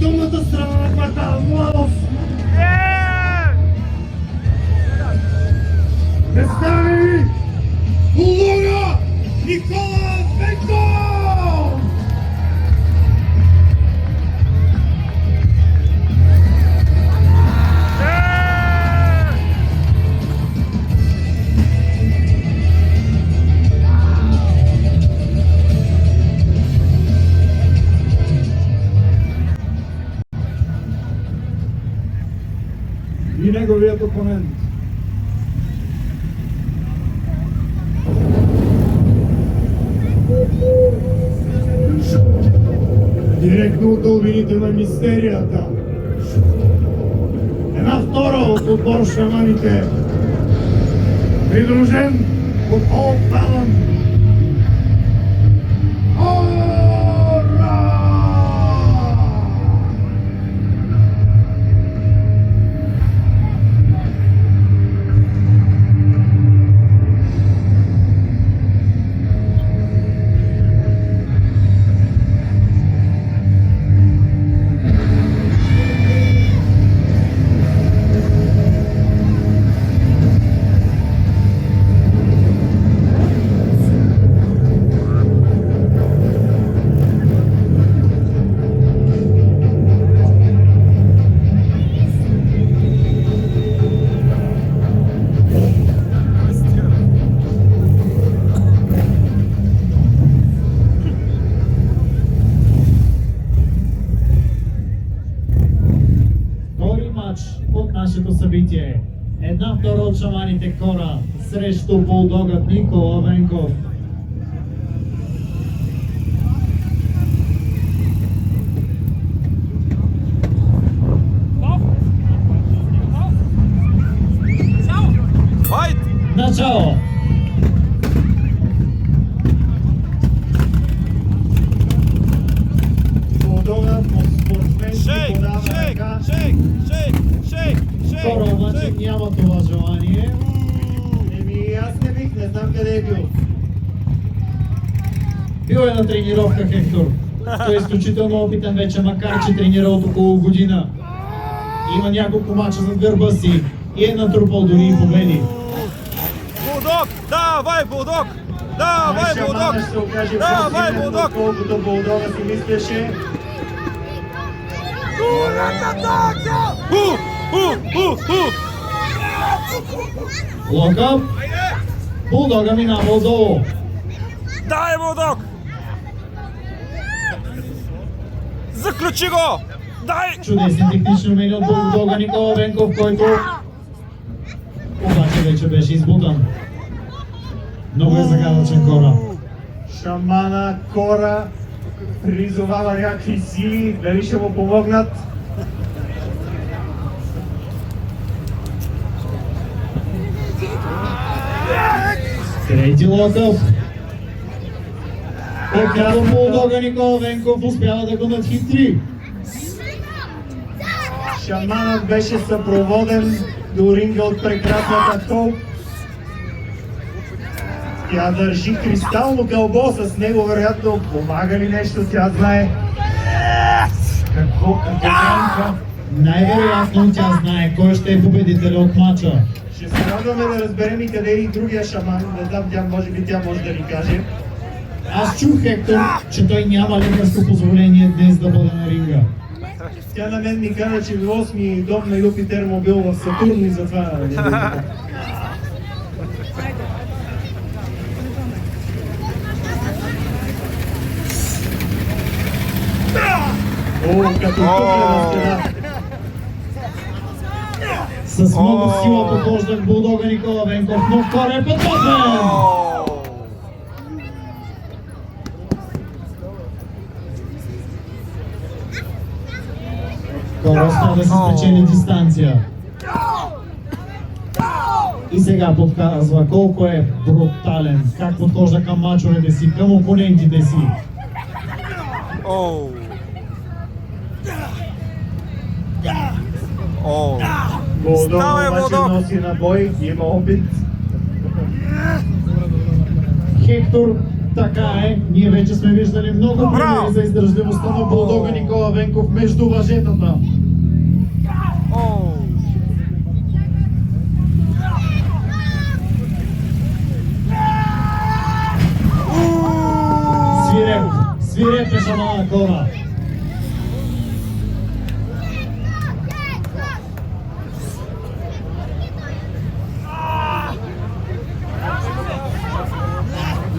тъмната страна на квартал Младост. Представи Булдога Никола Венков! И неговият опонент. Директно от дълбините на мистерията. Една втора от отбор шаманите. Придружен от Олд Балан. От нашето събитие. Една втора от шаманите Кора срещу булдогът Никола Венков. Начало! Булдогът по-спортсменски подава ръка. Кора обаче няма това желание. Аз не бих, не знам къде е бил. Бил е на тренировка Хектор. Той е изключително опитен вече, макар че тренира от около година. Има няколко мача зад гърба си и е натрупал дори и победи. Булдог! Давай, Булдог! Давай, Булдог! Шамана ще окаже Давай, по-силен, Булдог! отколкото Булдога си мислеше. Локъп. Булдога минава отдолу. Дай, Булдог! Заключи го! Дай! Чудесни технични умения от булдога Никола Венков, който обаче вече беше избутан. Много е загадъчен Кора. Шамана Кора призовава някакви сили, дали ще му помогнат. Трети локъп. Отново булдога Никола Венков успява да го надхитри. Шаманът беше съпроводен до ринга от прекрасната Хоуп. Тя държи кристално кълбо с него, вероятно помага ли нещо, тя знае. Какво рамка? Най-вероятно тя знае кой ще е победителя от матча. Ще се радваме да разберем и къде е и другия шаман. Не знам, тя може да ни каже. Аз чух Хектор, че той няма лекарско позволение днес да бъде на ринга. Тя на мен ми каза, че в 8-ми дом на Юпитер му бил в Сатурн и затова не го така. О, като тъпля на стена. С много сила подхожда булдога Никола Венков, но Кора е подготвен! Кора успя да се спечели дистанция. И сега подказва колко е брутален, как подхожда към мачовете си, към опонентите си. Булдог обаче носи на бой, има опит. Хектор Така е, ние вече сме виждали много примери за издържливостта на булдога Никола Венков между въжетата. Оу. Свиреп е шамана Кора.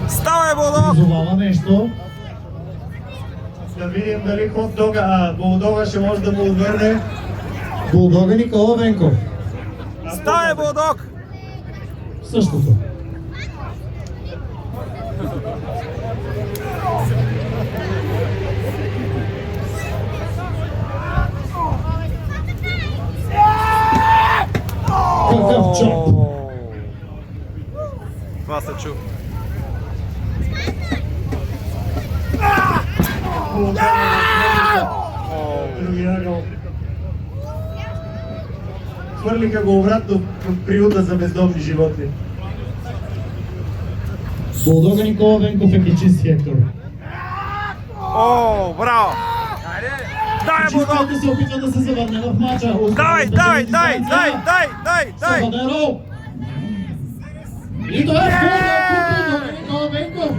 Ставай, булдог! Призовава нещо. Да видим дали булдога ще може да му отвърне. Булдога Никола Венков. Ставай, булдог! Същото. Какъв чоп! Това се чу. Булдога другия ъгъл. Хвърлиха го обратно в приюта за бездомни животни. Булдога Никола Венков е кичист, Хектор. О, браво! Дай, булдог! Кичистата се опитва да се завърне в мача. Дай! Сабадеро! И това е булдога Никола Венков.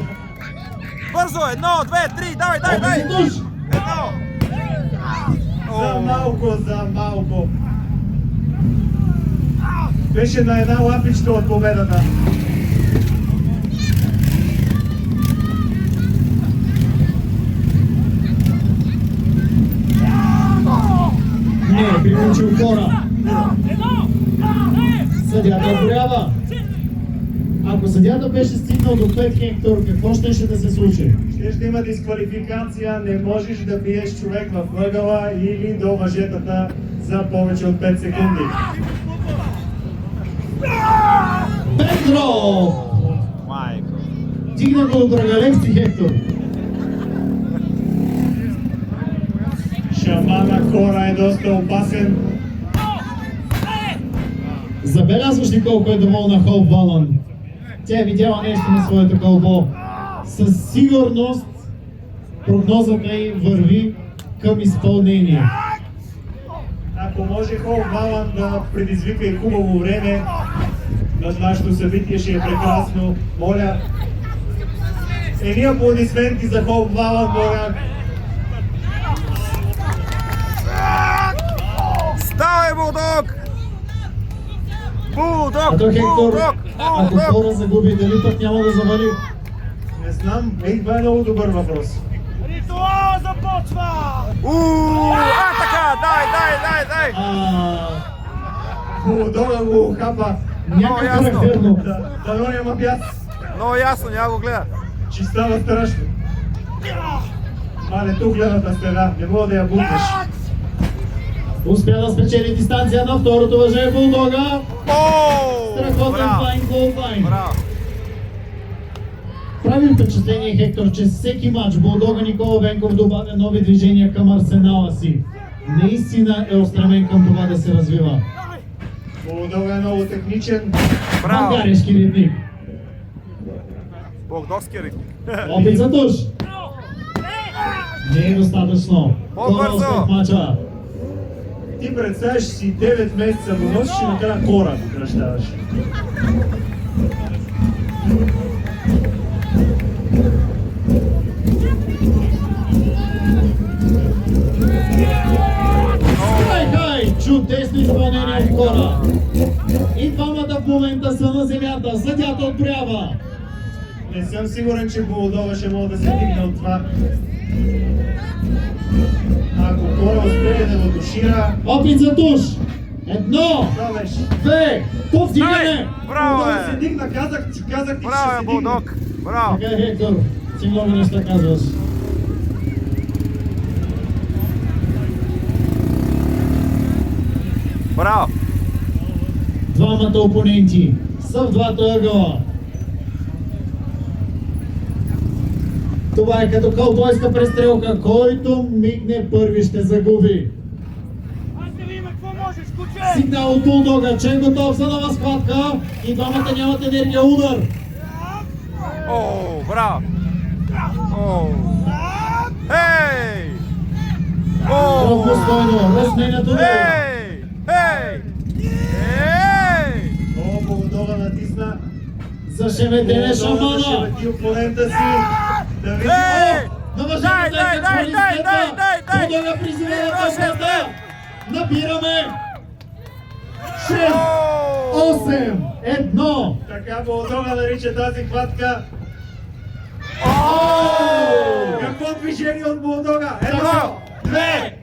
Бързо! 1, 2, 3, дай! Душ! Едно! За малко. Беше на една лапичка от победата. Не е приключил Кора. Съдята отборява. Ако съдята беше стигнал до 5, Хектор, какво ще да се случи? Ще има дисквалификация, не можеш да биеш човек в ъгъла или до въжетата за повече от 5 секунди. Петро! Майко. Дигна го от Драгалевски, Хектор. Шамана Кора е доста опасен. Забелязваш ли колко е доволна Хоуп Валън? Тя е видяла нещо на своето кълбо. Със сигурност прогнозата й върви към изпълнение. Ако може Хоуп Валън да предизвика и хубаво време на нашето събитие, ще е прекрасно. Моля, едни аплодисменти за Хоуп Валън, моля. Ставай, булдог! А то Хектор, ако Кора загуби, дали пък няма да завали? Не знам, това е много добър въпрос. Ритуал започва! Така, дай! Булдога го хапа. Някак ясно. характерно. Дано няма бяс, Много ясно, няма го гледа. че става страшно. Мале, тук гледната стена, не мога да я бутнеш. Успя да спечели дистанция на второто въже Булдога. Страхотен Браво! флайн голфлайн. Браво! Прави впечатление, Хектор, че всеки матч Булдога Никола Венков добавя нови движения към арсенала си. Наистина е устремен към това да се развива. Булдога е много техничен. Браво! Български ритник. Булдогски ритник. Опит за туш. Не е достатъчно. По-бързо. Кора успех мача. Ти представяш си 9 месеца го носиш и накрая Кора го кръщаваш. Хай! Чудесно изпълнение от Кора. И двамата в момента са на земята. Съдята отборява. Не съм сигурен, че Булдога ще мога да се дигне от това. Ако Кора успее да го душира, Опит за туш. Едно, това беше. две, повдигане. Браво, Булдога се е! дигна, казах ти, че Браво, ще е, се дигне. булдог! Браво! Така е, Хектор. Ти много неща казваш. Браво! Двамата опоненти са в двата ъгъла. Това е като кълбойска престрелка. Който мигне първи ще загуби. Аз да видим какво можеш, куче! Сигнал от Булдога, че е готов за нова схватка и двамата нямат енергия удар. О, браво! О! Ей! Много О! стойно, разменят удар. Ей! Ей! Ей! О, Молдова натисна. Зашеметене Молдова шамана. зашемети опонента си. Да видим. Ей! На Дай, въжето дай, дай, дай, дай, дай! Молдова призива на Може, късмета. Набираме. 6, 8, 1. Така Молдова нарича тази хватка. Какво движение от Молдова? Едно, Браво! две,